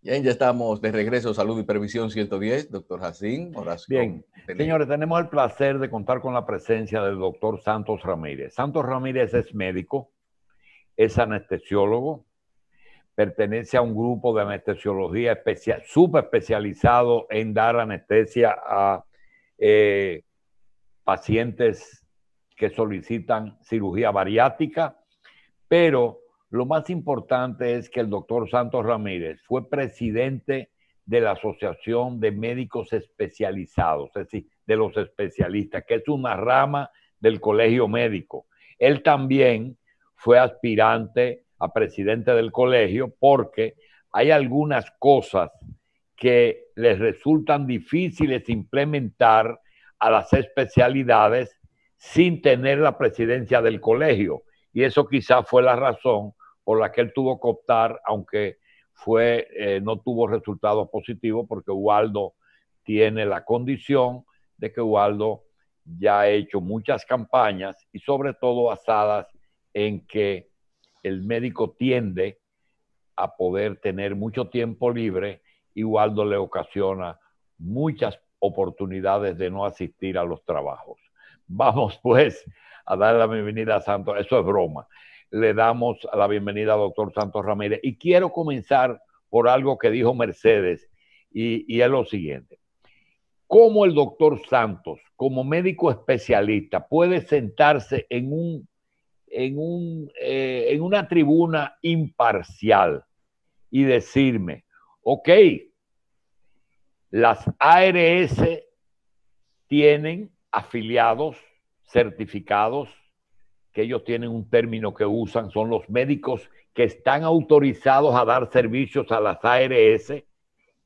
Bien, ya estamos de regreso. Salud y Previsión 110, doctor Jacín Horacio. Bien, señores, tenemos el placer de contar con la presencia del doctor Santos Ramírez. Santos Ramírez es médico, es anestesiólogo, pertenece a un grupo de anestesiología súper especializado en dar anestesia a pacientes que solicitan cirugía bariátrica, pero lo más importante es que el doctor Santos Ramírez fue presidente de la Asociación de Médicos Especializados, es decir, de los especialistas, que es una rama del colegio médico. Él también fue aspirante a presidente del colegio porque hay algunas cosas que les resultan difíciles implementar a las especialidades sin tener la presidencia del colegio. Y eso quizás fue la razón por la que él tuvo que optar, aunque no tuvo resultados positivos, porque Ubaldo tiene la condición de que Ubaldo ya ha hecho muchas campañas y sobre todo basadas en que el médico tiende a poder tener mucho tiempo libre y Ubaldo le ocasiona muchas oportunidades de no asistir a los trabajos. Vamos pues a darle la bienvenida a Santos. Eso es broma. Le damos la bienvenida al doctor Santos Ramírez. Y quiero comenzar por algo que dijo Mercedes, y es lo siguiente. ¿Cómo el doctor Santos, como médico especialista, puede sentarse en una tribuna imparcial y decirme, ok, las ARS tienen afiliados certificados, que ellos tienen un término que usan, son los médicos que están autorizados a dar servicios a las ARS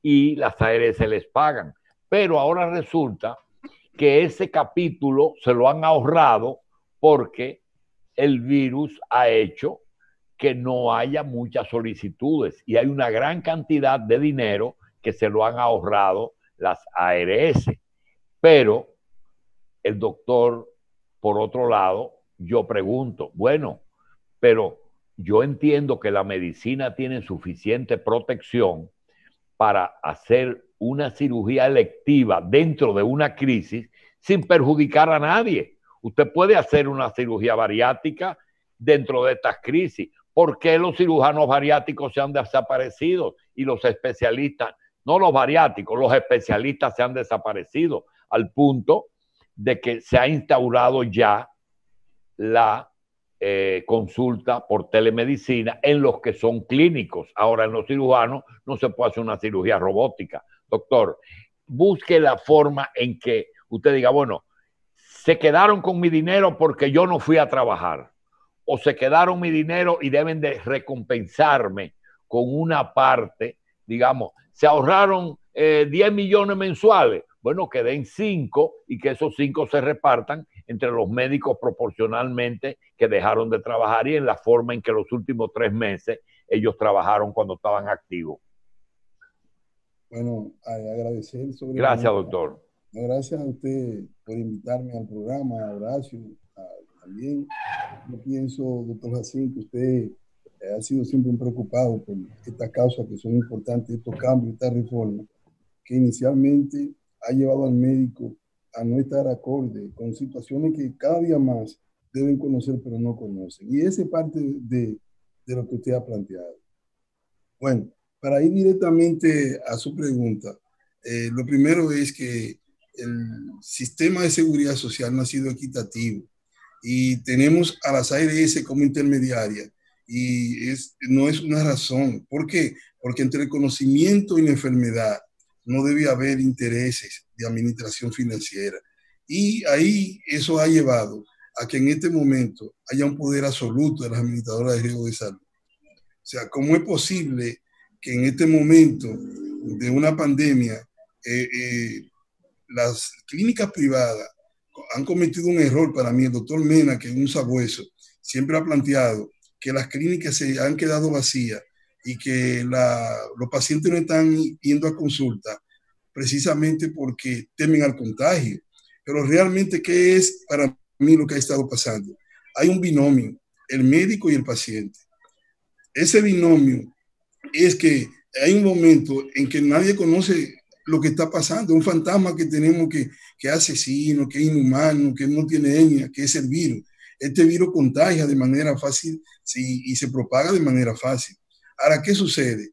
y las ARS les pagan? Pero ahora resulta que ese capítulo se lo han ahorrado porque el virus ha hecho que no haya muchas solicitudes y hay una gran cantidad de dinero que se lo han ahorrado las ARS. Pero el doctor, por otro lado, yo pregunto, bueno, pero yo entiendo que la medicina tiene suficiente protección para hacer una cirugía electiva dentro de una crisis sin perjudicar a nadie. Usted puede hacer una cirugía bariátrica dentro de estas crisis. ¿Por qué los cirujanos bariátricos se han desaparecido y los especialistas, no los bariátricos, los especialistas se han desaparecido al punto de que se ha instaurado ya la consulta por telemedicina en los que son clínicos? Ahora en los cirujanos no se puede hacer una cirugía robótica. Doctor, busque la forma en que usted diga, bueno, se quedaron con mi dinero porque yo no fui a trabajar, o se quedaron mi dinero y deben de recompensarme con una parte, digamos, se ahorraron 10 millones mensuales, bueno, que den 5 y que esos 5 se repartan entre los médicos proporcionalmente que dejaron de trabajar y en la forma en que los últimos 3 meses ellos trabajaron cuando estaban activos. Bueno, agradecer sobre. Gracias, doctor. Gracias a usted por invitarme al programa, a Horacio, también. Yo pienso, doctor Jacín, que usted ha sido siempre un preocupado por estas causas que son importantes, estos cambios, esta reforma, que inicialmente ha llevado al médico a no estar acorde con situaciones que cada día más deben conocer pero no conocen. Y esa es parte de lo que usted ha planteado. Bueno, para ir directamente a su pregunta, lo primero es que el sistema de seguridad social no ha sido equitativo y tenemos a las ARS como intermediarias y no es una razón. ¿Por qué? Porque entre el conocimiento y la enfermedad no debe haber intereses de administración financiera. Y ahí eso ha llevado a que en este momento haya un poder absoluto de las administradoras de riesgo de salud. O sea, ¿cómo es posible que en este momento de una pandemia las clínicas privadas han cometido un error? Para mí, el doctor Mena, que es un sabueso, siempre ha planteado que las clínicas se han quedado vacías y que los pacientes no están yendo a consulta precisamente porque temen al contagio. Pero realmente, ¿qué es para mí lo que ha estado pasando? Hay un binomio, el médico y el paciente. Ese binomio es que hay un momento en que nadie conoce lo que está pasando, un fantasma que tenemos que es asesino, que es inhumano, que no tiene etnia, que es el virus. Este virus contagia de manera fácil, sí, y se propaga de manera fácil. Ahora, ¿qué sucede?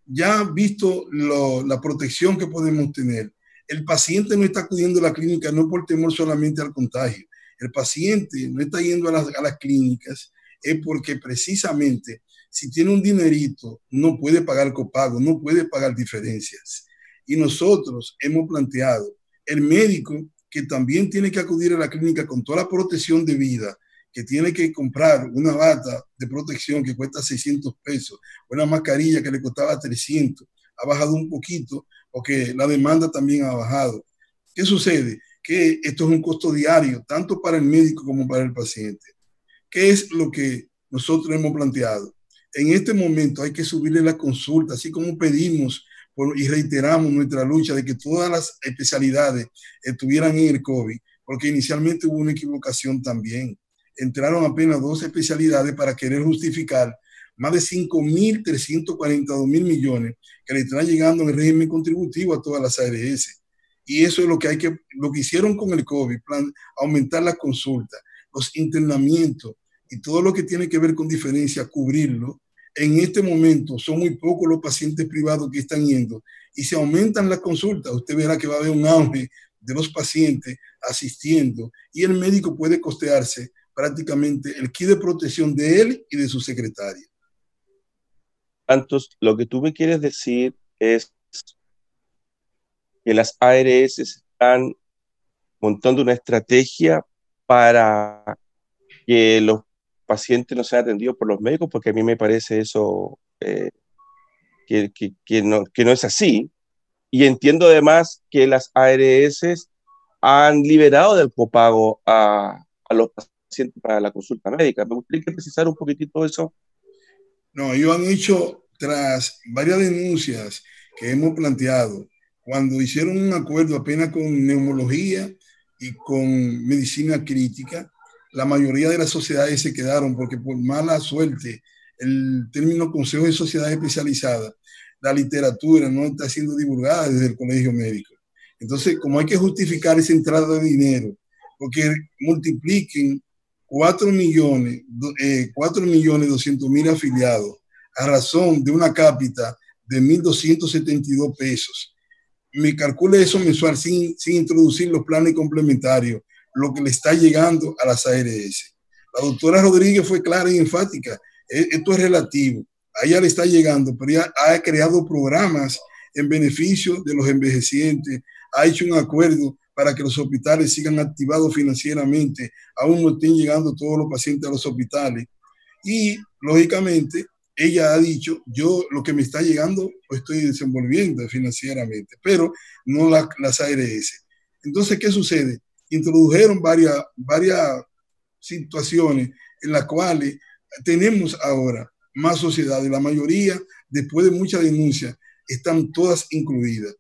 Ya visto la protección que podemos tener, el paciente no está acudiendo a la clínica no por temor solamente al contagio. El paciente no está yendo a las clínicas es porque precisamente si tiene un dinerito no puede pagar copago, no puede pagar diferencias. Y nosotros hemos planteado el médico que también tiene que acudir a la clínica con toda la protección de vida, que tiene que comprar una bata de protección que cuesta 600 pesos, una mascarilla que le costaba 300, ha bajado un poquito porque la demanda también ha bajado. ¿Qué sucede? Que esto es un costo diario, tanto para el médico como para el paciente. ¿Qué es lo que nosotros hemos planteado? En este momento hay que subirle la consulta, así como pedimos y reiteramos nuestra lucha de que todas las especialidades estuvieran en el COVID, porque inicialmente hubo una equivocación también. Entraron apenas 2 especialidades para querer justificar más de 5.342 mil millones que le están llegando en el régimen contributivo a todas las ARS. Y eso es lo que hicieron con el COVID, aumentar las consultas, los internamientos y todo lo que tiene que ver con diferencia, cubrirlo. En este momento son muy pocos los pacientes privados que están yendo y si aumentan las consultas, usted verá que va a haber un auge de los pacientes asistiendo y el médico puede costearse prácticamente el kit de protección de él y de su secretaria. Santos, lo que tú me quieres decir es que las ARS están montando una estrategia para que los pacientes no sean atendidos por los médicos, porque a mí me parece eso que no es así. Y entiendo además que las ARS han liberado del copago a los pacientes para la consulta médica. Me gustaría precisar un poquitito eso. No, ellos han hecho, tras varias denuncias que hemos planteado, cuando hicieron un acuerdo apenas con neumología y con medicina crítica, la mayoría de las sociedades se quedaron porque por mala suerte el término Consejo de Sociedades Especializadas, la literatura no está siendo divulgada desde el Colegio Médico. Entonces, como hay que justificar esa entrada de dinero, porque multipliquen 4.200.000 afiliados a razón de una cápita de 1.272 pesos. Me calcule eso mensual sin introducir los planes complementarios, lo que le está llegando a las ARS. La doctora Rodríguez fue clara y enfática. Esto es relativo. A ella le está llegando, pero ella ha creado programas en beneficio de los envejecientes, ha hecho un acuerdo para que los hospitales sigan activados financieramente, aún no estén llegando todos los pacientes a los hospitales. Y, lógicamente, ella ha dicho, yo lo que me está llegando, lo estoy desenvolviendo financieramente, pero no las ARS. Entonces, ¿qué sucede? Introdujeron varias situaciones en las cuales tenemos ahora más sociedades. La mayoría, después de muchas denuncias, están todas incluidas.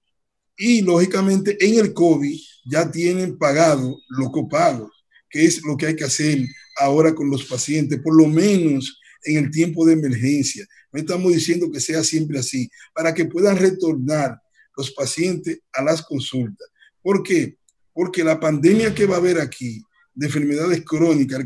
Y, lógicamente, en el COVID ya tienen pagado los copagos, que es lo que hay que hacer ahora con los pacientes, por lo menos en el tiempo de emergencia. No estamos diciendo que sea siempre así, para que puedan retornar los pacientes a las consultas. ¿Por qué? Porque la pandemia que va a haber aquí de enfermedades crónicas,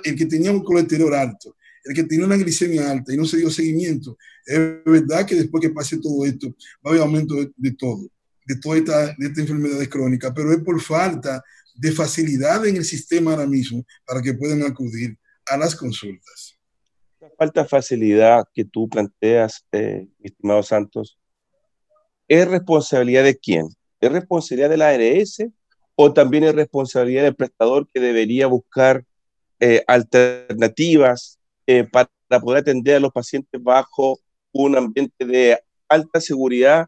el que tenía un colesterol alto, el que tenía una glicemia alta y no se dio seguimiento, es verdad que después que pase todo esto va a haber aumento de todo, de todas estas enfermedades crónicas, pero es por falta de facilidad en el sistema ahora mismo para que puedan acudir a las consultas. La falta de facilidad que tú planteas, mi estimado Santos, ¿es responsabilidad de quién? ¿Es responsabilidad de la ARS o también es responsabilidad del prestador que debería buscar alternativas para poder atender a los pacientes bajo un ambiente de alta seguridad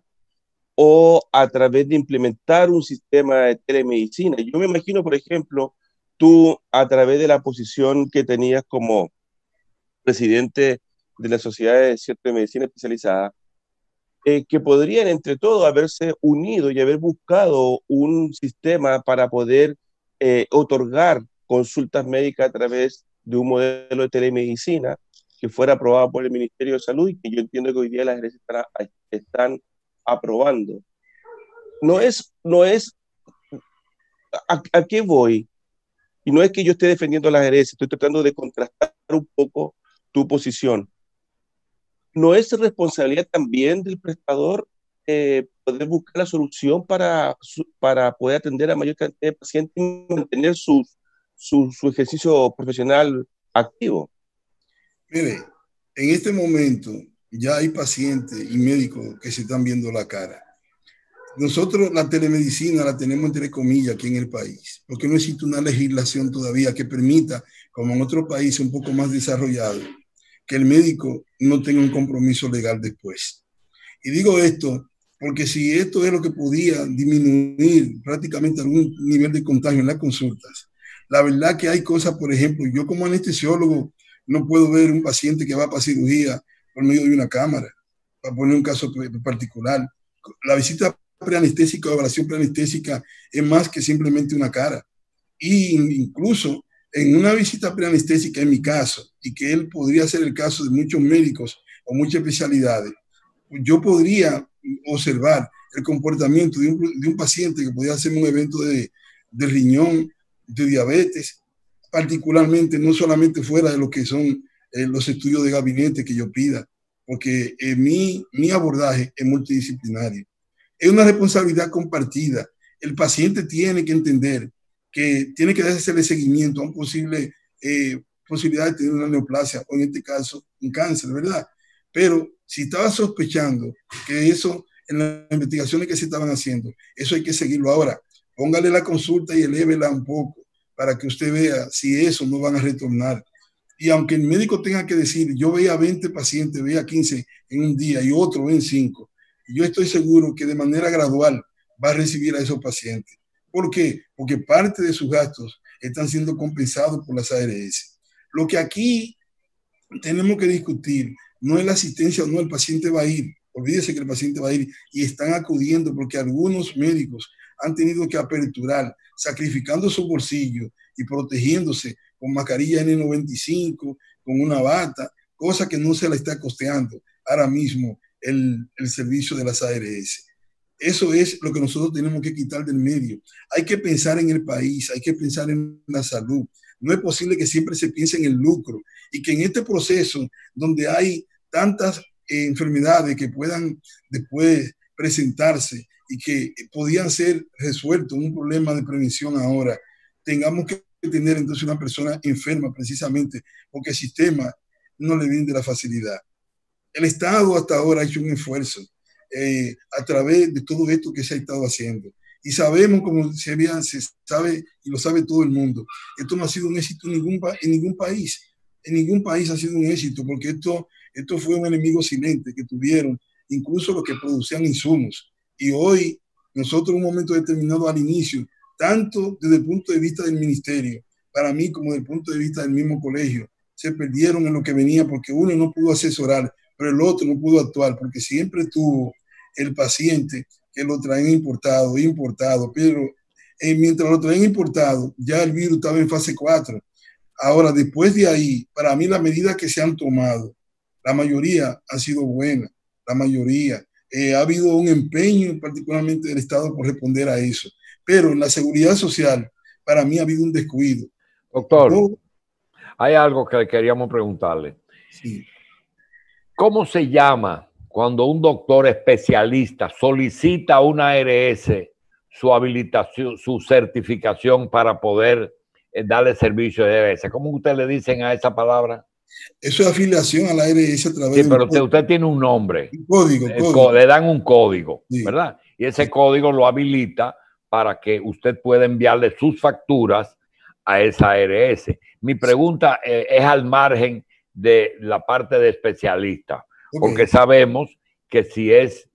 o a través de implementar un sistema de telemedicina? Yo me imagino, por ejemplo, tú a través de la posición que tenías como presidente de la Sociedad de Medicina Especializada, que podrían entre todos haberse unido y haber buscado un sistema para poder otorgar consultas médicas a través de un modelo de telemedicina que fuera aprobada por el Ministerio de Salud y que yo entiendo que hoy día las ARS están aprobando. No es ¿a qué voy? Y no es que yo esté defendiendo las ARS, estoy tratando de contrastar un poco tu posición. ¿No es responsabilidad también del prestador poder buscar la solución para poder atender a mayor cantidad de pacientes y mantener su ejercicio profesional activo? Mire, en este momento ya hay pacientes y médicos que se están viendo la cara. Nosotros la telemedicina la tenemos entre comillas aquí en el país, porque no existe una legislación todavía que permita, como en otros países un poco más desarrollados, que el médico no tenga un compromiso legal después. Y digo esto porque si esto es lo que podía disminuir prácticamente algún nivel de contagio en las consultas, la verdad que hay cosas, por ejemplo, yo como anestesiólogo no puedo ver un paciente que va para cirugía por medio de una cámara, para poner un caso particular. La visita preanestésica o evaluación preanestésica es más que simplemente una cara. Y incluso en una visita preanestésica, en mi caso, y que él podría ser el caso de muchos médicos o muchas especialidades, yo podría observar el comportamiento de un paciente que podría hacer un evento de riñón, de diabetes, particularmente no solamente fuera de lo que son los estudios de gabinete que yo pida, porque mi abordaje es multidisciplinario. Es una responsabilidad compartida. El paciente tiene que entender que tiene que hacerle seguimiento a una posibilidad de tener una neoplasia o en este caso un cáncer, ¿verdad? Pero si estaba sospechando que eso en las investigaciones que se estaban haciendo, eso hay que seguirlo ahora. Póngale la consulta y elévela un poco para que usted vea si eso no van a retornar. Y aunque el médico tenga que decir, yo veía 20 pacientes, veía 15 en un día y otro ven 5, yo estoy seguro que de manera gradual va a recibir a esos pacientes. ¿Por qué? Porque parte de sus gastos están siendo compensados por las ARS. Lo que aquí tenemos que discutir no es la asistencia o no, el paciente va a ir. Olvídese que el paciente va a ir y están acudiendo porque algunos médicos han tenido que aperturar, sacrificando su bolsillo y protegiéndose con mascarilla N95, con una bata, cosa que no se la está costeando ahora mismo el servicio de las ARS. Eso es lo que nosotros tenemos que quitar del medio. Hay que pensar en el país, hay que pensar en la salud. No es posible que siempre se piense en el lucro y que en este proceso donde hay tantas enfermedades que puedan después presentarse y que podían ser resueltos, un problema de prevención ahora, tengamos que tener entonces una persona enferma precisamente porque el sistema no le brinde la facilidad. El Estado hasta ahora ha hecho un esfuerzo a través de todo esto que se ha estado haciendo. Y sabemos, como se sabe y lo sabe todo el mundo, esto no ha sido un éxito en ningún país. En ningún país ha sido un éxito, porque esto fue un enemigo silente que tuvieron incluso los que producían insumos. Y hoy, nosotros en un momento determinado al inicio, tanto desde el punto de vista del ministerio, para mí como desde el punto de vista del mismo colegio, se perdieron en lo que venía porque uno no pudo asesorar, pero el otro no pudo actuar, porque siempre tuvo el paciente que lo traen importado, pero mientras lo traen importado, ya el virus estaba en fase 4. Ahora, después de ahí, para mí las medidas que se han tomado, la mayoría ha sido buena, la mayoría. Ha habido un empeño particularmente del Estado por responder a eso, pero en la seguridad social, para mí ha habido un descuido. Doctor, hay algo que queríamos preguntarle. Sí. ¿Cómo se llama cuando un doctor especialista solicita a una ARS su habilitación, su certificación para poder darle servicio de ARS? ¿Cómo usted le dicen a esa palabra? Eso es afiliación a la ARS a través de un pero usted tiene un nombre. Un código. Le dan un código, sí, ¿verdad? Y ese sí, código lo habilita para que usted pueda enviarle sus facturas a esa ARS. Mi pregunta es al margen de la parte de especialista, porque sabemos que si es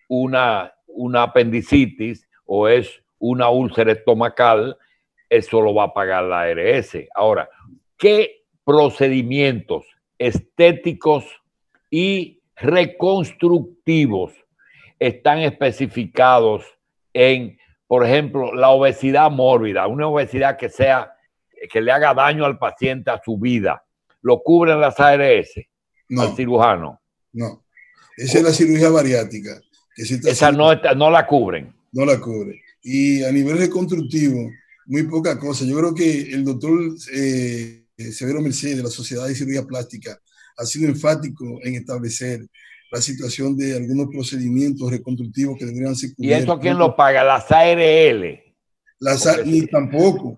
una apendicitis o es una úlcera estomacal, eso lo va a pagar la ARS. Ahora, ¿qué procedimientos estéticos y reconstructivos están especificados en, por ejemplo, la obesidad mórbida, una obesidad que le haga daño al paciente a su vida? lo cubren las ARS No, al cirujano. no. Esa es la cirugía bariátrica. Que Esa no la cubren. No la cubre. Y a nivel reconstructivo, muy poca cosa. Yo creo que el doctor Severo Mercedes de la Sociedad de Cirugía Plástica ha sido enfático en establecer la situación de algunos procedimientos reconstructivos que deberían ser cubiertos. ¿Y eso quién lo paga? Las ARL. Ni tampoco.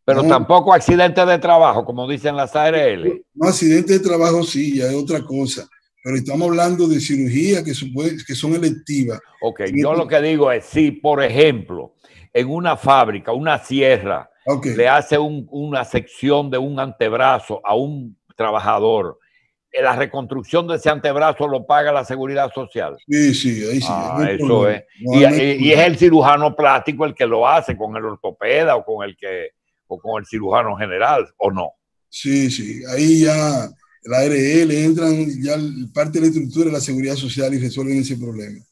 Pero no, tampoco accidentes de trabajo, como dicen las ARL. No, accidentes de trabajo sí, ya es otra cosa. Pero estamos hablando de cirugía que son electivas. Ok, yo lo que digo es, si por ejemplo, en una fábrica, una sierra, le hace una sección de un antebrazo a un trabajador, la reconstrucción de ese antebrazo lo paga la Seguridad Social. Sí, ahí sí. Eso es. Y es el cirujano plástico el que lo hace con el ortopeda o con el cirujano general, ¿o no? Sí. Ahí ya la ARL entran ya parte de la estructura de la Seguridad Social y resuelven ese problema.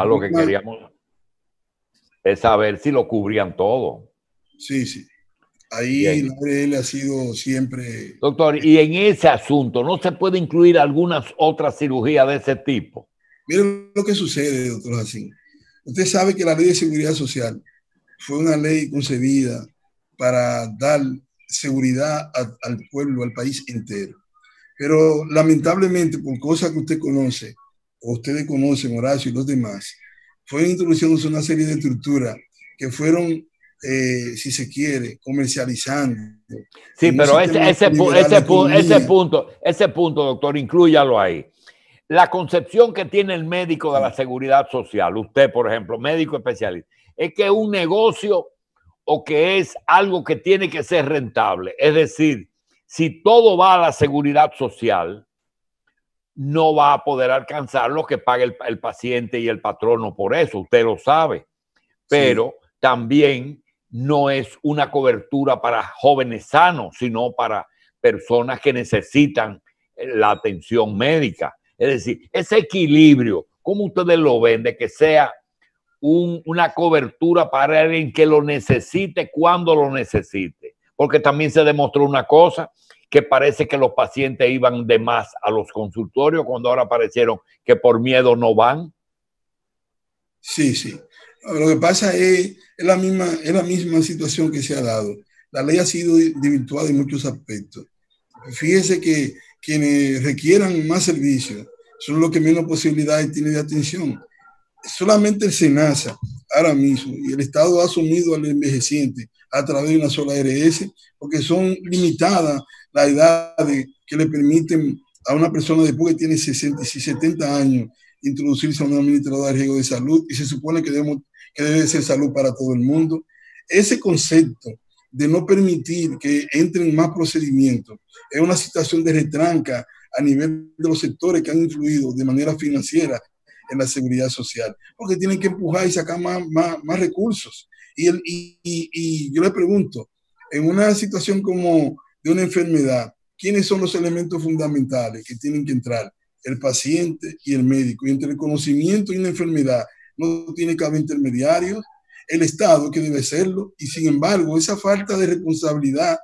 Lo que queríamos es saber si lo cubrían todo. Sí. Ahí bien. La ARL ha sido siempre... Doctor, y en ese asunto, ¿no se puede incluir algunas otras cirugías de ese tipo? Miren lo que sucede, doctor Jacín. Usted sabe que la Ley de Seguridad Social fue una ley concebida para dar seguridad al pueblo, al país entero. Pero lamentablemente, por cosas que usted conoce, o ustedes conocen, Horacio y los demás, fue introduciéndose una serie de estructuras que fueron, si se quiere, comercializando. Sí, pero ese punto, doctor, inclúyalo ahí. La concepción que tiene el médico de la seguridad social, usted, por ejemplo, médico especialista, es que es un negocio o que es algo que tiene que ser rentable. Es decir, si todo va a la seguridad social, no va a poder alcanzar lo que paga el paciente y el patrono por eso, usted lo sabe. Pero también no es una cobertura para jóvenes sanos, sino para personas que necesitan la atención médica. Es decir, ese equilibrio, ¿cómo ustedes lo ven? De que sea una cobertura para alguien que lo necesite cuando lo necesite. Porque también se demostró una cosa, que parece que los pacientes iban de más a los consultorios cuando ahora aparecieron que por miedo no van. Sí. Lo que pasa es la misma situación que se ha dado. La ley ha sido desvirtuada en muchos aspectos. Fíjese que quienes requieran más servicios son los que menos posibilidades tienen de atención. Solamente el SENASA ahora mismo y el Estado ha asumido al envejeciente a través de una sola ARS porque son limitadas las edades que le permiten a una persona después que tiene 60 y 70 años introducirse a una administradora de riesgo de salud y se supone que debe ser salud para todo el mundo. Ese concepto de no permitir que entren más procedimientos es una situación de retranca a nivel de los sectores que han influido de manera financiera en la seguridad social, porque tienen que empujar y sacar más recursos. Y yo le pregunto, en una situación como de una enfermedad, ¿quiénes son los elementos fundamentales que tienen que entrar? El paciente y el médico. Y entre el conocimiento y una enfermedad no tiene que haber intermediarios, el Estado que debe serlo, y sin embargo, esa falta de responsabilidad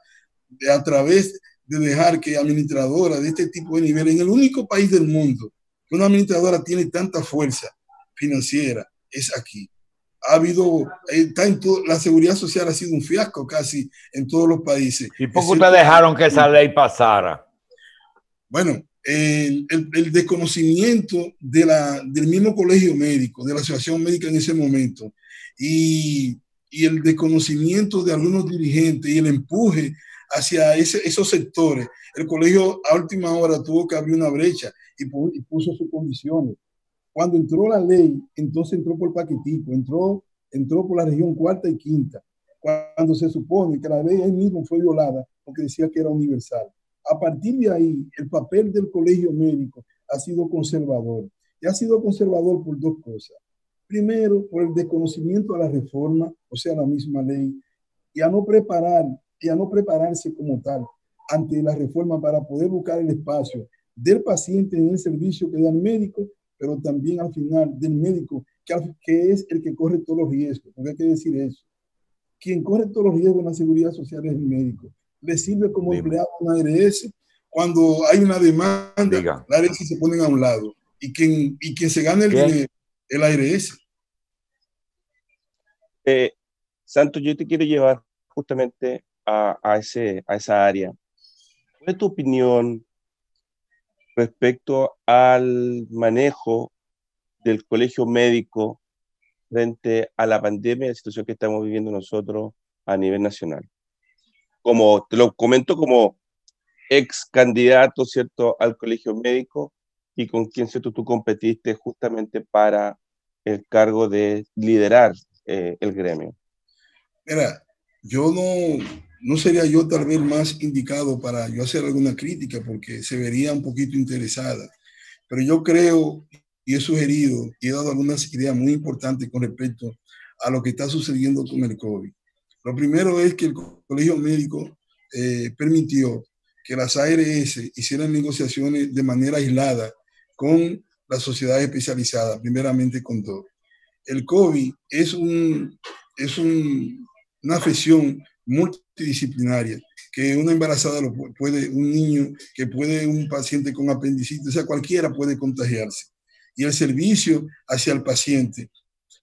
a través de dejar que administradoras de este tipo de nivel, en el único país del mundo que una administradora tiene tanta fuerza financiera, es aquí. La seguridad social ha sido un fiasco casi en todos los países. ¿Y por qué ustedes dejaron que esa ley pasara? Bueno, el desconocimiento del mismo colegio médico, de la asociación médica en ese momento, y el desconocimiento de algunos dirigentes y el empuje hacia esos sectores. El colegio a última hora tuvo que abrir una brecha y puso sus condiciones. Cuando entró la ley, entonces entró por paquetico, entró por la región cuarta y quinta, cuando se supone que la ley ahí mismo fue violada porque decía que era universal. A partir de ahí, el papel del colegio médico ha sido conservador. Y ha sido conservador por dos cosas. Primero, por el desconocimiento de la reforma, o sea, la misma ley, y a no prepararse como tal ante la reforma para poder buscar el espacio del paciente en el servicio que da el médico, pero también al final del médico, que es el que corre todos los riesgos. Porque hay que decir eso. Quien corre todos los riesgos en la seguridad social es el médico. le sirve como Dime. empleado a una ARS. Cuando hay una demanda, Diga. la ARS se ponen a un lado. Y quien se gana el ¿Quién? dinero es la ARS. Santos, yo te quiero llevar justamente a esa área. ¿Cuál es tu opinión respecto al manejo del colegio médico frente a la pandemia y la situación que estamos viviendo nosotros a nivel nacional? Como te lo comento como ex candidato, ¿cierto?, al colegio médico y con quien, ¿cierto?, tú competiste justamente para el cargo de liderar el gremio. Mira, yo no sería yo tal vez más indicado para yo hacer alguna crítica porque se vería un poquito interesada, pero yo creo y he sugerido y he dado algunas ideas muy importantes con respecto a lo que está sucediendo con el COVID. Lo primero es que el colegio médico permitió que las ARS hicieran negociaciones de manera aislada con las sociedades especializadas, primeramente con dos. El COVID es una afección multidisciplinaria que una embarazada lo puede, un niño que puede, un paciente con apendicitis, o sea, cualquiera puede contagiarse. Y el servicio hacia el paciente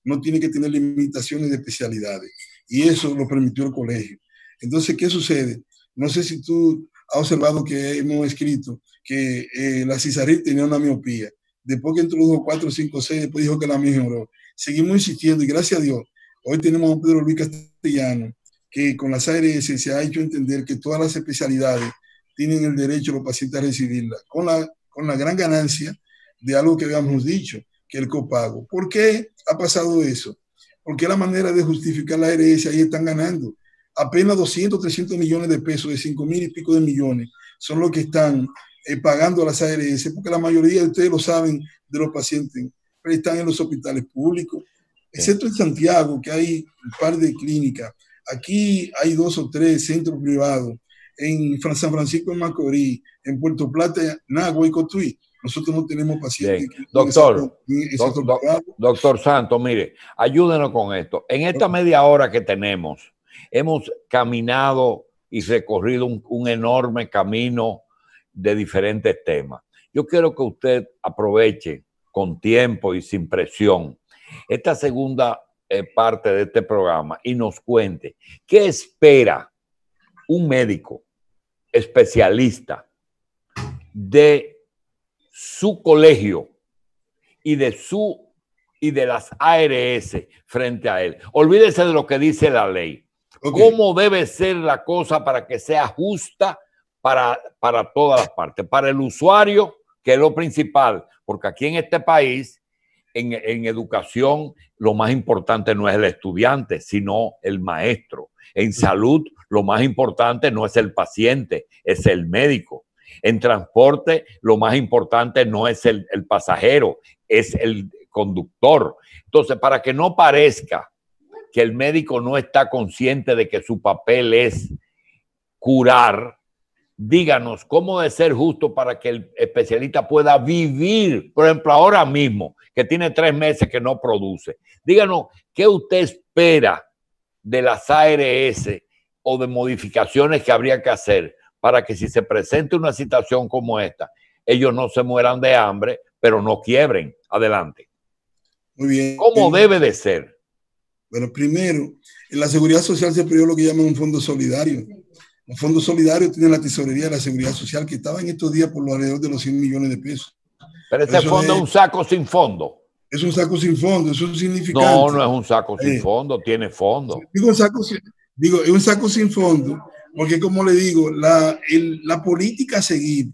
no tiene que tener limitaciones de especialidades. Y eso lo permitió el colegio. Entonces, ¿qué sucede? No sé si tú has observado que hemos escrito que la Cisarrit tenía una miopía. Después que introdujo 4, 5, 6, después dijo que la mejoró. Seguimos insistiendo y gracias a Dios, hoy tenemos a Pedro Luis Castellano, que con las ARS se ha hecho entender que todas las especialidades tienen el derecho los pacientes a recibirla, con la gran ganancia de algo que habíamos dicho, que el copago. ¿Por qué ha pasado eso? Porque la manera de justificar la ARS ahí están ganando. Apenas 200, 300 millones de pesos, de 5,000 y pico de millones, son los que están pagando a las ARS, porque la mayoría de ustedes lo saben de los pacientes, pero están en los hospitales públicos, excepto en Santiago, que hay un par de clínicas. Aquí hay 2 o 3 centros privados, en San Francisco de Macorís, en Puerto Plata, Nagua y Cotuí. Nosotros no tenemos pacientes. Doctor Santos, mire, ayúdenos con esto. En esta media hora que tenemos, hemos caminado y recorrido un enorme camino de diferentes temas. Yo quiero que usted aproveche con tiempo y sin presión esta segunda parte de este programa y nos cuente qué espera un médico especialista de su colegio y de las ARS frente a él. Olvídese de lo que dice la ley. Okay. ¿Cómo debe ser la cosa para que sea justa para todas las partes? Para el usuario, que es lo principal, porque aquí en este país, en educación, lo más importante no es el estudiante, sino el maestro. En salud, lo más importante no es el paciente, es el médico. En transporte, lo más importante no es el pasajero, es el conductor. Entonces, para que no parezca que el médico no está consciente de que su papel es curar, díganos cómo de ser justo para que el especialista pueda vivir, por ejemplo, ahora mismo, que tiene 3 meses que no produce. Díganos qué usted espera de las ARS o de modificaciones que habría que hacer para que si se presenta una situación como esta, ellos no se mueran de hambre, pero no quiebren. Adelante. Muy bien. ¿Cómo debe de ser? Bueno, primero, en la Seguridad Social se creó lo que llaman un fondo solidario. Un fondo solidario tiene la tesorería de la Seguridad Social, que estaba en estos días por lo alrededor de los 100 millones de pesos. Pero ese fondo es un saco sin fondo. Es un saco sin fondo, es un significante. No, no es un saco sin fondo, tiene fondo. Digo, es un saco sin fondo, porque como le digo, la política a seguir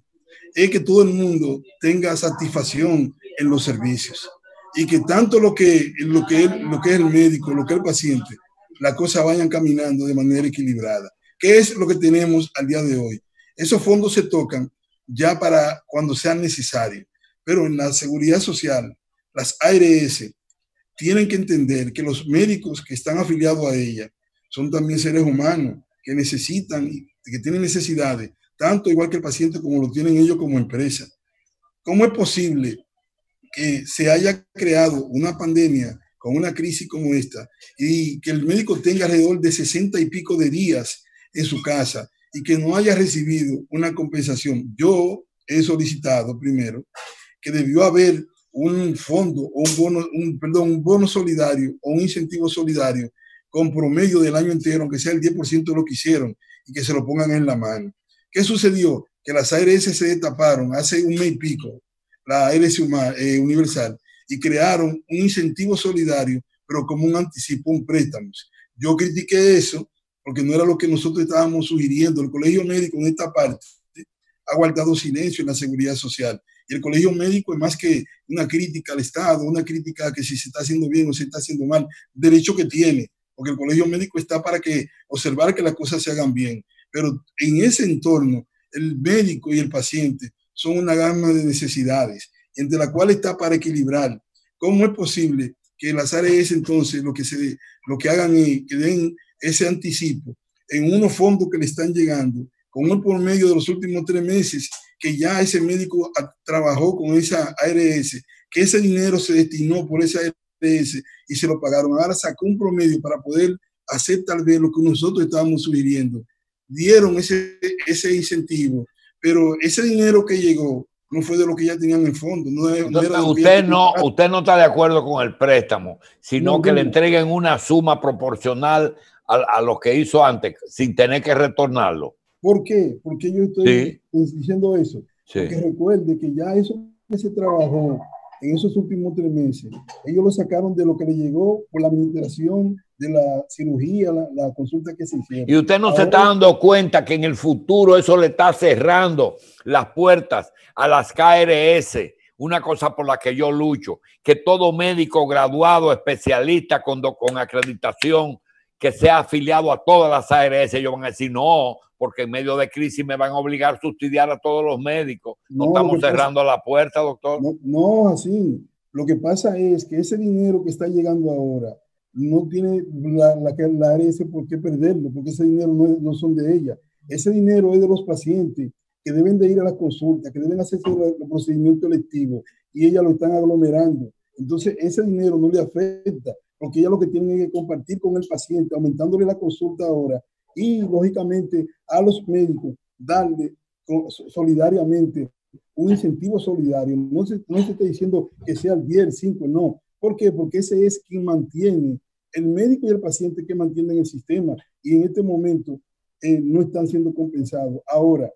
es que todo el mundo tenga satisfacción en los servicios y que tanto lo que es el médico, lo que es el paciente, las cosas vayan caminando de manera equilibrada. ¿Qué es lo que tenemos al día de hoy? Esos fondos se tocan ya para cuando sea necesario, pero en la seguridad social, las ARS tienen que entender que los médicos que están afiliados a ella son también seres humanos que necesitan, que tienen necesidades, tanto igual que el paciente como lo tienen ellos como empresa. ¿Cómo es posible que se haya creado una pandemia con una crisis como esta y que el médico tenga alrededor de 60 y pico de días en su casa y que no haya recibido una compensación. Yo he solicitado primero que debió haber un fondo o un bono solidario o un incentivo solidario con promedio del año entero, aunque sea el 10% de lo que hicieron, y que se lo pongan en la mano. ¿Qué sucedió? Que las ARS se destaparon hace un mes y pico, la ARS Universal, y crearon un incentivo solidario, pero como un anticipo, un préstamo. Yo critiqué eso porque no era lo que nosotros estábamos sugiriendo. El Colegio Médico en esta parte ha guardado silencio en la seguridad social. Y el Colegio Médico es más que una crítica al Estado, una crítica a que si se está haciendo bien o se está haciendo mal, derecho que tiene, porque el Colegio Médico está para que observar que las cosas se hagan bien. Pero en ese entorno, el médico y el paciente son una gama de necesidades, entre la cual está para equilibrar. ¿Cómo es posible que las ARS entonces lo que hagan es que den ese anticipo en unos fondos que le están llegando, con un por medio de los últimos 3 meses, que ya ese médico trabajó con esa ARS, que ese dinero se destinó por esa ARS y se lo pagaron? Ahora sacó un promedio para poder hacer tal vez lo que nosotros estábamos sugiriendo. Dieron ese incentivo, pero ese dinero que llegó no fue de lo que ya tenían en el fondo. Usted no está de acuerdo con el préstamo, sino que le entreguen una suma proporcional a lo que hizo antes, sin tener que retornarlo. ¿Por qué? Porque yo estoy diciendo eso. Sí. Porque recuerde que ya eso que se trabajó en esos últimos 3 meses, ellos lo sacaron de lo que le llegó por la administración de la cirugía, la consulta que se hicieron. Y usted no se está dando cuenta que en el futuro eso le está cerrando las puertas a las KRS, una cosa por la que yo lucho, que todo médico graduado, especialista con acreditación, que sea afiliado a todas las ARS, ellos van a decir no, porque en medio de crisis me van a obligar a subsidiar a todos los médicos. No estamos cerrando la puerta, doctor. No, así. Lo que pasa es que ese dinero que está llegando ahora no tiene la ARS por qué perderlo, porque ese dinero no son de ella. Ese dinero es de los pacientes que deben de ir a la consulta, que deben hacerse los procedimientos electivos, y ellas lo están aglomerando. Entonces, ese dinero no le afecta, porque ella lo que tiene que compartir con el paciente, aumentándole la consulta ahora, y lógicamente a los médicos darle solidariamente un incentivo solidario. No se está diciendo que sea el 10, el 5, no. ¿Por qué? Porque ese es quien mantiene, el médico y el paciente que mantienen el sistema, y en este momento no están siendo compensados. Ahora,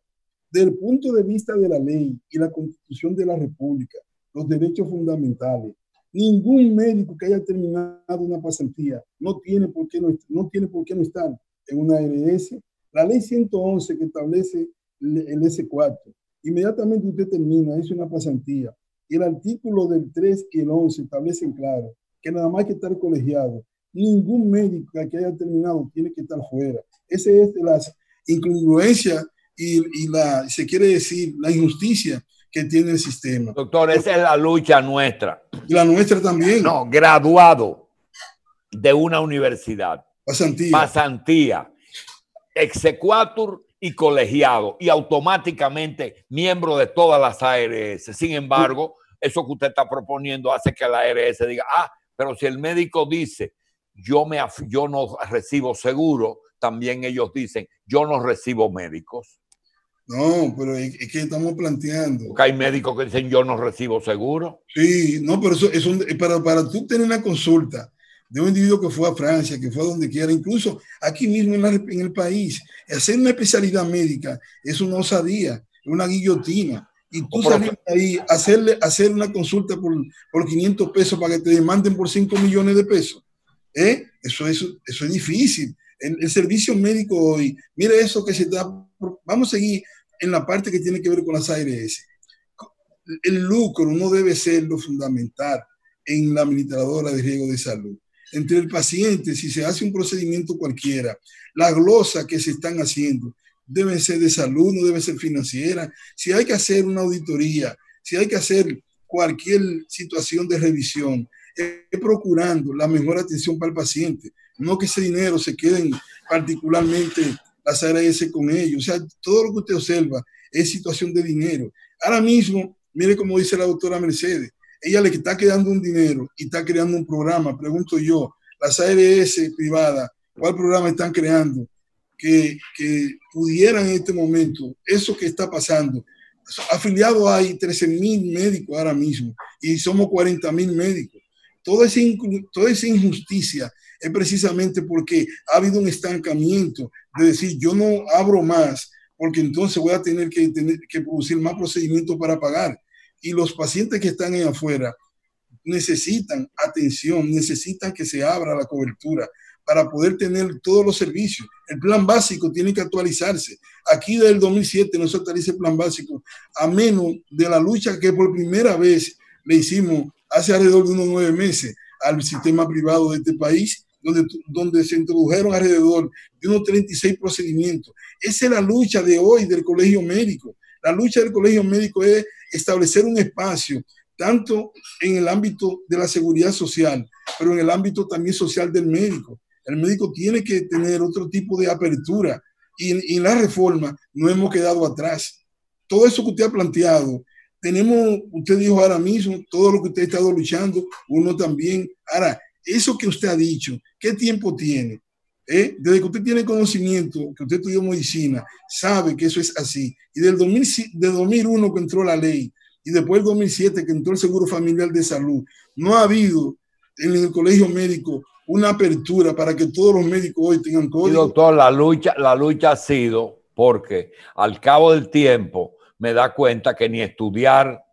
desde el punto de vista de la ley y la Constitución de la República, los derechos fundamentales, ningún médico que haya terminado una pasantía no tiene por qué no estar en una ARS. La ley 111 que establece el S4, inmediatamente usted termina, hizo una pasantía, y el artículo del 3 y el 11 establecen claro que nada más hay que estar colegiado. Ningún médico que haya terminado tiene que estar fuera. Esa es la incongruencia y se quiere decir, la injusticia que tiene el sistema. Doctor, esa es la lucha nuestra. Y la nuestra también. No, graduado de una universidad. Pasantía. Exequatur y colegiado. Y automáticamente miembro de todas las ARS. Sin embargo, eso que usted está proponiendo hace que la ARS diga, pero si el médico dice, yo no recibo seguro, también ellos dicen, yo no recibo médicos. No, pero es que estamos planteando. Porque hay médicos que dicen yo no recibo seguro. Sí, no, pero eso para tú tener una consulta de un individuo que fue a Francia, que fue a donde quiera, incluso aquí mismo en el país, hacer una especialidad médica es una osadía, una guillotina. Y tú salir ahí, hacer una consulta por 500 pesos para que te demanden por 5 millones de pesos. Eso es difícil. El servicio médico hoy, mire eso que se está. Vamos a seguir en la parte que tiene que ver con las ARS. El lucro no debe ser lo fundamental en la administradora de riesgo de salud. Entre el paciente, si se hace un procedimiento cualquiera, la glosa que se están haciendo debe ser de salud, no debe ser financiera. Si hay que hacer una auditoría, si hay que hacer cualquier situación de revisión, procurando la mejor atención para el paciente, no que ese dinero se quede particularmente las ARS con ellos. O sea, todo lo que usted observa es situación de dinero. Ahora mismo, mire como dice la doctora Mercedes, ella le está quedando un dinero y está creando un programa. Pregunto yo, las ARS privadas, ¿cuál programa están creando? que pudieran en este momento, eso que está pasando. Afiliados hay 13.000 médicos ahora mismo y somos 40.000 médicos. Toda esa injusticia es precisamente porque ha habido un estancamiento de decir yo no abro más porque entonces voy a tener que producir más procedimientos para pagar. Y los pacientes que están ahí afuera necesitan atención, necesitan que se abra la cobertura para poder tener todos los servicios. El plan básico tiene que actualizarse. Aquí desde el 2007 no se actualiza el plan básico, a menos de la lucha que por primera vez le hicimos hace alrededor de unos 9 meses al sistema privado de este país, donde se introdujeron alrededor de unos 36 procedimientos. Esa es la lucha de hoy del Colegio Médico. La lucha del Colegio Médico es establecer un espacio tanto en el ámbito de la seguridad social, pero en el ámbito también social del médico. El médico tiene que tener otro tipo de apertura y en la reforma no hemos quedado atrás. Todo eso que usted ha planteado, usted dijo ahora mismo, todo lo que usted ha estado luchando, uno también. Ahora, eso que usted ha dicho, ¿qué tiempo tiene? Desde que usted tiene conocimiento, que usted estudió medicina, sabe que eso es así. Y del 2001 que entró la ley, y después del 2007 que entró el Seguro Familiar de Salud, no ha habido en el colegio médico una apertura para que todos los médicos hoy tengan código. Y doctor, la lucha ha sido porque al cabo del tiempo me da cuenta que ni estudiar,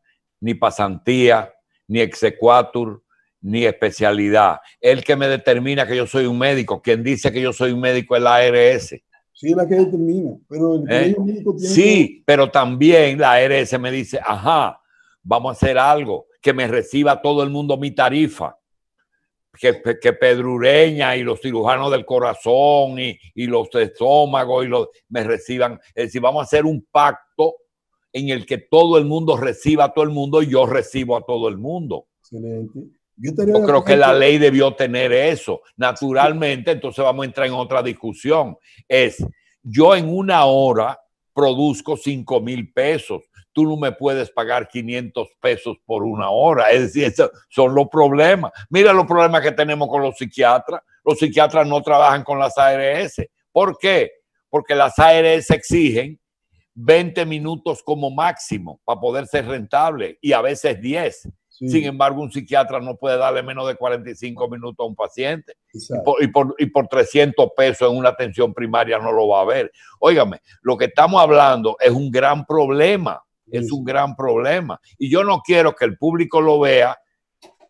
ni pasantía, ni exequatur, ni especialidad. El que me determina que yo soy un médico, quien dice que yo soy un médico es la ARS. Sí, es la que determina, pero el colegio médico tiene... Sí, pero también la ARS me dice, ajá, vamos a hacer algo, que me reciba todo el mundo mi tarifa. Que Pedro Ureña y los cirujanos del corazón y los estómagos me reciban. Es decir, vamos a hacer un pacto en el que todo el mundo reciba a todo el mundo y yo recibo a todo el mundo. Excelente. Yo creo que la ley debió tener eso. Naturalmente, entonces vamos a entrar en otra discusión. Yo en una hora produzco 5,000 pesos. Tú no me puedes pagar 500 pesos por una hora. Es decir, esos son los problemas. Mira los problemas que tenemos con los psiquiatras. Los psiquiatras no trabajan con las ARS. ¿Por qué? Porque las ARS exigen 20 minutos como máximo para poder ser rentable y a veces 10. Sí. Sin embargo, un psiquiatra no puede darle menos de 45 minutos a un paciente y por 300 pesos en una atención primaria no lo va a ver. Óigame, lo que estamos hablando es un gran problema. Es un gran problema. Y yo no quiero que el público lo vea,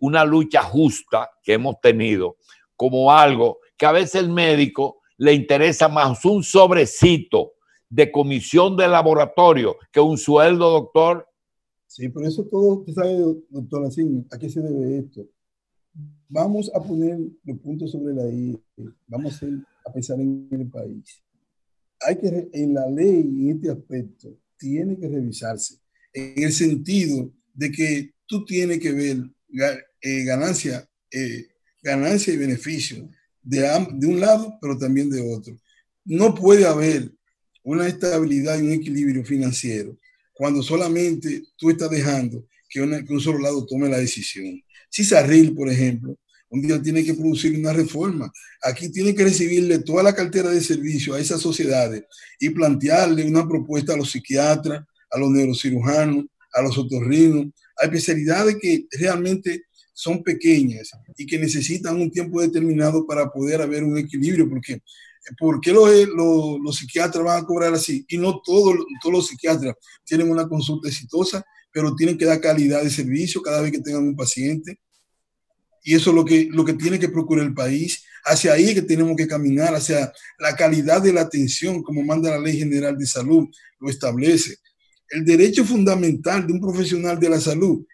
una lucha justa que hemos tenido, como algo que a veces el médico le interesa más un sobrecito de comisión de laboratorio que un sueldo, doctor. Sí, por eso todo, usted sabe, doctor Asín, ¿a qué se debe esto? Vamos a poner los puntos sobre la I, vamos a pensar en el país. Hay que, en la ley, en este aspecto, tiene que revisarse en el sentido de que tú tienes que ver ganancia y beneficio de un lado, pero también de otro. No puede haber una estabilidad y un equilibrio financiero cuando solamente tú estás dejando que un solo lado tome la decisión. Cisarril, por ejemplo, un día tiene que producir una reforma. Aquí tiene que recibirle toda la cartera de servicios a esas sociedades y plantearle una propuesta a los psiquiatras, a los neurocirujanos, a los otorrinos, a especialidades que realmente son pequeñas y que necesitan un tiempo determinado para poder haber un equilibrio. ¿Por qué los psiquiatras van a cobrar así? Y no todos los psiquiatras tienen una consulta exitosa, pero tienen que dar calidad de servicio cada vez que tengan un paciente. Y eso es lo que tiene que procurar el país. Hacia ahí es que tenemos que caminar, hacia la calidad de la atención, como manda la Ley General de Salud, lo establece. El derecho fundamental de un profesional de la salud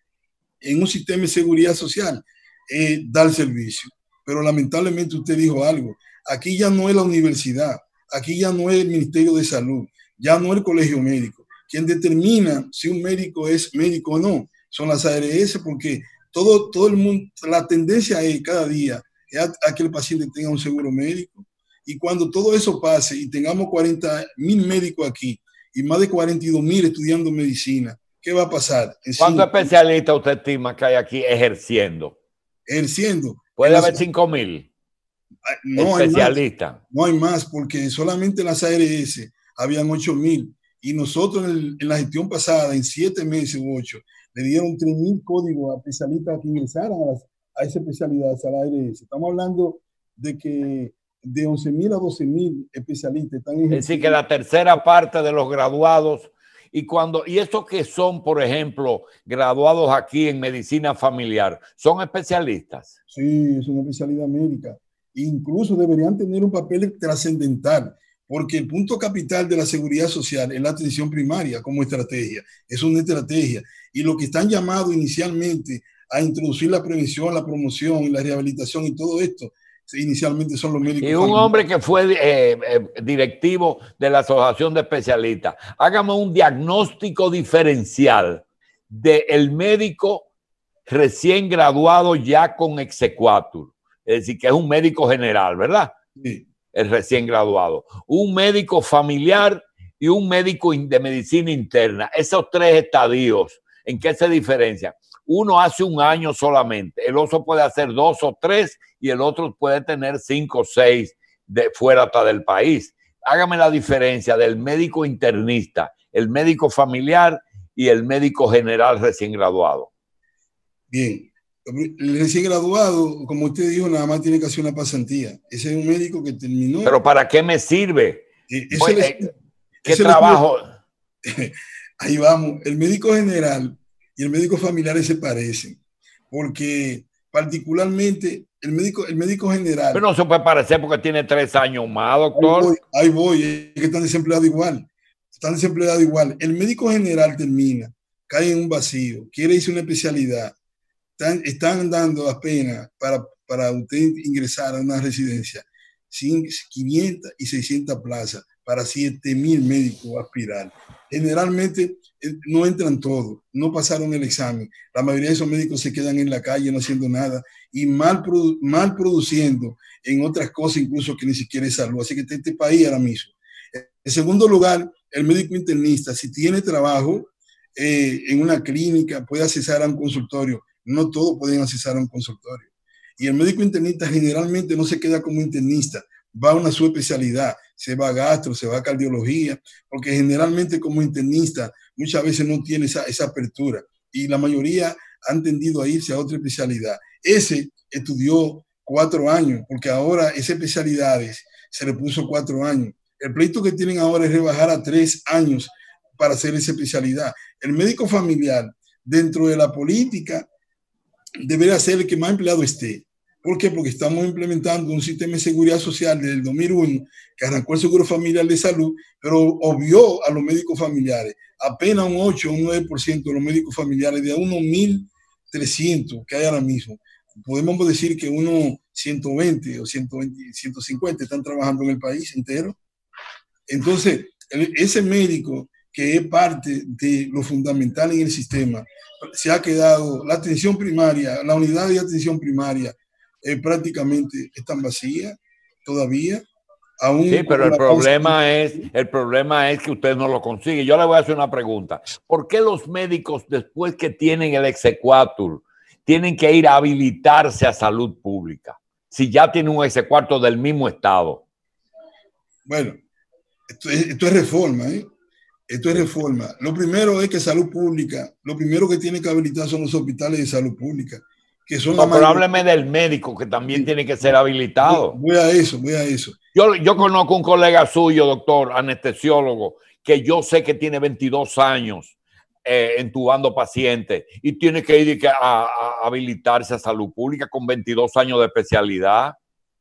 en un sistema de seguridad social es dar servicio. Pero lamentablemente usted dijo algo. Aquí ya no es la universidad, aquí ya no es el Ministerio de Salud, ya no es el colegio médico. Quien determina si un médico es médico o no son las ARS, porque todo el mundo, la tendencia es cada día a que el paciente tenga un seguro médico. Y cuando todo eso pase y tengamos 40,000 médicos aquí y más de 42,000 estudiando medicina, ¿qué va a pasar? ¿Cuántos especialistas usted estima que hay aquí ejerciendo? Ejerciendo. Puede haber 5,000. No especialistas. No hay más, porque solamente en las ARS habían 8.000 y nosotros en la gestión pasada, en 7 meses u 8, le dieron 3.000 códigos a especialistas que ingresaran a esa especialidad, a la ARS. Estamos hablando de que de 11.000 a 12.000 especialistas están ejerciendo. Es decir, que la tercera parte de los graduados, y estos que son, por ejemplo, graduados aquí en medicina familiar, ¿son especialistas? Sí, es una especialidad médica. Incluso deberían tener un papel trascendental, porque el punto capital de la seguridad social es la atención primaria como estrategia. Es una estrategia. Y lo que están llamados inicialmente a introducir la prevención, la promoción y la rehabilitación y todo esto, inicialmente son los médicos. Y un hombre que fue directivo de la Asociación de Especialistas. Hágame un diagnóstico diferencial del médico recién graduado ya con exequatur. Es decir, que es un médico general, ¿verdad? Sí. El recién graduado. Un médico familiar y un médico de medicina interna. Esos 3 estadios, ¿en qué se diferencian? Uno hace 1 año solamente, el otro puede hacer 2 o 3 y el otro puede tener 5 o 6 de fuera hasta del país. Hágame la diferencia del médico internista, el médico familiar y el médico general recién graduado. Bien, el recién graduado, como usted dijo, nada más tiene que hacer una pasantía. Ese es un médico que terminó. ¿Pero para qué me sirve? ¿Qué trabajo? Ahí vamos. El médico general y el médico familiar se parecen, porque particularmente el médico general. Pero no se puede parecer porque tiene 3 años más, doctor. Ahí voy, es que están desempleados igual. Están desempleados igual. El médico general termina, cae en un vacío, quiere irse a una especialidad. Están dando apenas para usted ingresar a una residencia 500 y 600 plazas para 7.000 médicos aspirar. Generalmente no entran todos, no pasaron el examen. La mayoría de esos médicos se quedan en la calle no haciendo nada y mal produciendo en otras cosas, incluso que ni siquiera es salud. Así que este país ahora mismo. En segundo lugar, el médico internista, si tiene trabajo en una clínica, puede accesar a un consultorio. No todos pueden accesar a un consultorio. Y el médico internista generalmente no se queda como internista, va a una subespecialidad, se va a gastro, se va a cardiología, porque generalmente como internista muchas veces no tiene esa apertura y la mayoría han tendido a irse a otra especialidad. Ese estudió 4 años, porque ahora esas especialidades se le puso 4 años. El pleito que tienen ahora es rebajar a 3 años para hacer esa especialidad. El médico familiar, dentro de la política, debería ser el que más empleado esté. ¿Por qué? Porque estamos implementando un sistema de seguridad social desde el 2001 que arrancó el Seguro Familiar de Salud, pero obvió a los médicos familiares. Apenas un 8 o un 9% de los médicos familiares de unos 1.300 que hay ahora mismo. Podemos decir que unos 120 o 150 están trabajando en el país entero. Entonces, ese médico que es parte de lo fundamental en el sistema, se ha quedado, la atención primaria, la unidad de atención primaria prácticamente están vacías todavía. Aún sí, pero el problema es que usted no lo consigue. Yo le voy a hacer una pregunta. ¿Por qué los médicos, después que tienen el exequatur, tienen que ir a habilitarse a salud pública? Si ya tienen un exequatur del mismo estado. Bueno, esto es reforma, ¿eh? Esto es reforma. Lo primero es que salud pública, lo primero que tiene que habilitar son los hospitales de salud pública. Que son pero hábleme del médico que también tiene que ser habilitado. Voy a eso. Yo conozco un colega suyo, doctor, anestesiólogo, que yo sé que tiene 22 años entubando pacientes y tiene que ir a habilitarse a salud pública con 22 años de especialidad.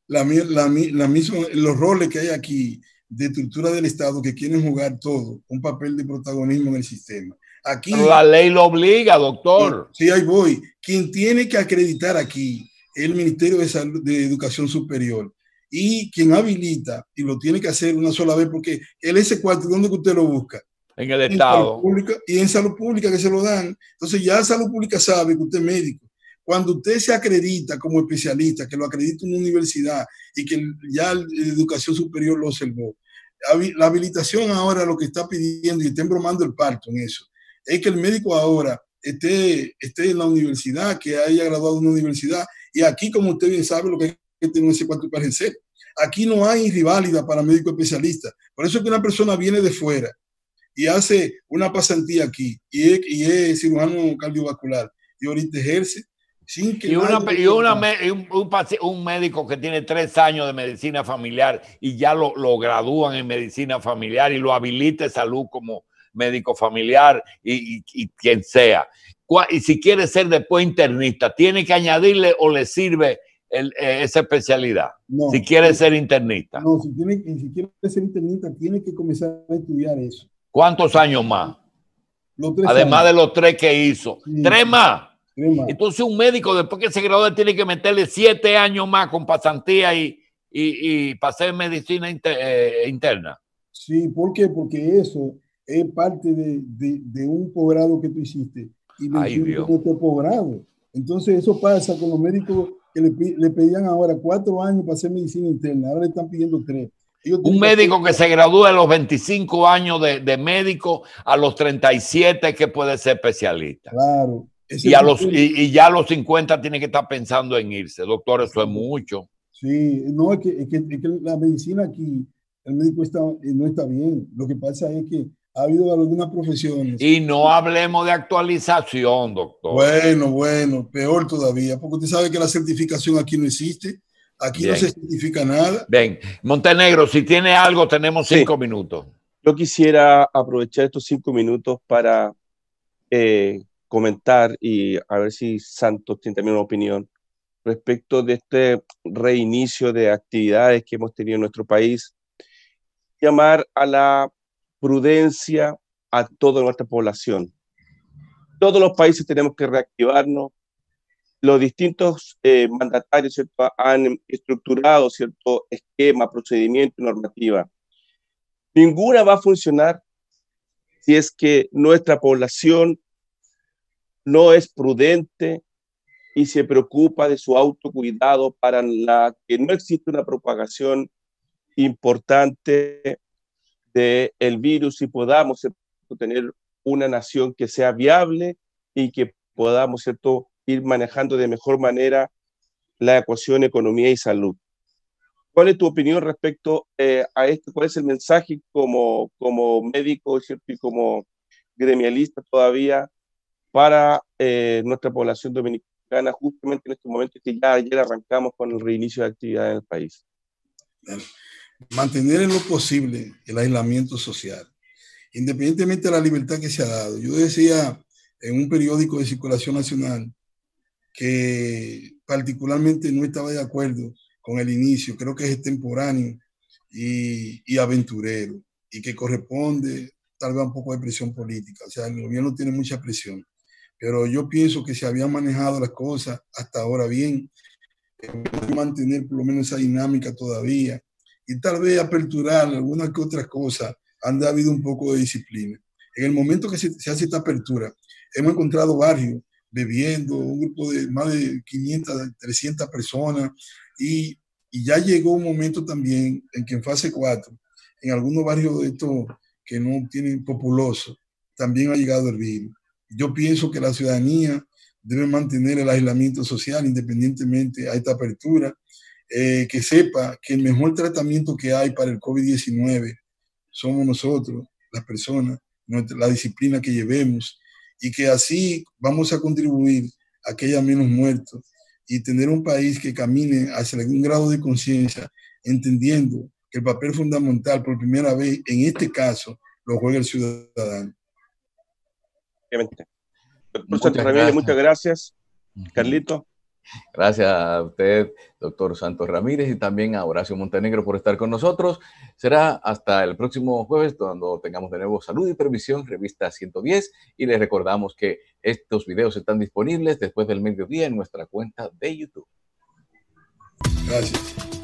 Los roles que hay aquí de estructura del Estado que quieren jugar todo, un papel de protagonismo en el sistema. Aquí, pero la ley lo obliga, doctor. Sí, ahí voy. Quien tiene que acreditar aquí es el Ministerio de Salud, de Educación Superior, y quien habilita, y lo tiene que hacer una sola vez, porque el S4, ¿dónde que usted lo busca? En el Estado. Y en salud pública que se lo dan. Entonces ya salud pública sabe que usted es médico. Cuando usted se acredita como especialista, que lo acredita una universidad y que ya la educación superior lo observó, la habilitación ahora lo que está pidiendo, y está embromando el parto en eso, es que el médico ahora esté en la universidad, que haya graduado en una universidad, y aquí, como usted bien sabe, lo que hay tener ese cuarto para ejercer. Aquí no hay riválida para médico especialista. Por eso es que una persona viene de fuera y hace una pasantía aquí y es cirujano cardiovascular y ahorita ejerce sin que un médico que tiene 3 años de medicina familiar y ya lo gradúan en medicina familiar y lo habilita Salud como médico familiar y quien sea. Y si quiere ser después internista, ¿tiene que añadirle o le sirve esa especialidad? No, si quiere ser internista. No, si quiere ser internista, tiene que comenzar a estudiar eso. ¿Cuántos años más? Además de los 3 que hizo. Sí, 3 más. 3 más. Entonces un médico después que se gradúa tiene que meterle 7 años más con pasantía y pasar medicina interna. Sí, ¿por qué? Porque eso es parte de un posgrado que tú hiciste. Y nuestro posgrado. Entonces eso pasa con los médicos que le pedían ahora 4 años para hacer medicina interna. Ahora le están pidiendo 3. Un médico que se gradúa a los 25 años de médico, a los 37 que puede ser especialista. Claro. Y ya a los 50 tiene que estar pensando en irse. Doctor, eso es mucho. Sí, no, es que la medicina aquí, el médico no está bien. Lo que pasa es que ha habido algunas profesiones. Y no hablemos de actualización, doctor. Bueno, peor todavía, porque usted sabe que la certificación aquí no existe. Aquí no se certifica nada. Bien, Montenegro, si tiene algo, tenemos 5 minutos. Yo quisiera aprovechar estos 5 minutos para comentar y a ver si Santos tiene también una opinión respecto de este reinicio de actividades que hemos tenido en nuestro país. Llamar a la prudencia a toda nuestra población. Todos los países tenemos que reactivarnos. Los distintos mandatarios, ¿cierto?, han estructurado cierto esquema, procedimiento y normativa. Ninguna va a funcionar si es que nuestra población no es prudente y se preocupa de su autocuidado para que no exista una propagación importante del virus y podamos, ¿cierto?, tener una nación que sea viable y que podamos, ¿cierto?, ir manejando de mejor manera la ecuación economía y salud. ¿Cuál es tu opinión respecto a esto? ¿Cuál es el mensaje como médico, ¿cierto?, y como gremialista todavía para nuestra población dominicana justamente en estos momentos que ya ayer arrancamos con el reinicio de actividad en el país? Mantener en lo posible el aislamiento social, independientemente de la libertad que se ha dado. Yo decía en un periódico de circulación nacional que particularmente no estaba de acuerdo con el inicio, creo que es extemporáneo y aventurero, y que corresponde tal vez un poco de presión política. O sea, el gobierno tiene mucha presión, pero yo pienso que se habían manejado las cosas hasta ahora bien, mantener por lo menos esa dinámica todavía, y tal vez aperturar algunas que otras cosas. Han habido un poco de disciplina. En el momento que se hace esta apertura, hemos encontrado barrios bebiendo, un grupo de más de 500, 300 personas, y ya llegó un momento también en que en fase 4, en algunos barrios de estos que no tienen populosos, también ha llegado el virus. Yo pienso que la ciudadanía debe mantener el aislamiento social independientemente a esta apertura, que sepa que el mejor tratamiento que hay para el COVID-19 somos nosotros, las personas, la disciplina que llevemos, y que así vamos a contribuir a que haya menos muertos y tener un país que camine hacia algún grado de conciencia, entendiendo que el papel fundamental por primera vez en este caso lo juega el ciudadano. Obviamente. Doctor Santos Ramírez, muchas gracias. Carlito. Gracias a usted, doctor Santos Ramírez, y también a Horacio Montenegro por estar con nosotros. Será hasta el próximo jueves cuando tengamos de nuevo Salud y Previsión, revista 110, y les recordamos que estos videos están disponibles después del mediodía en nuestra cuenta de YouTube. Gracias.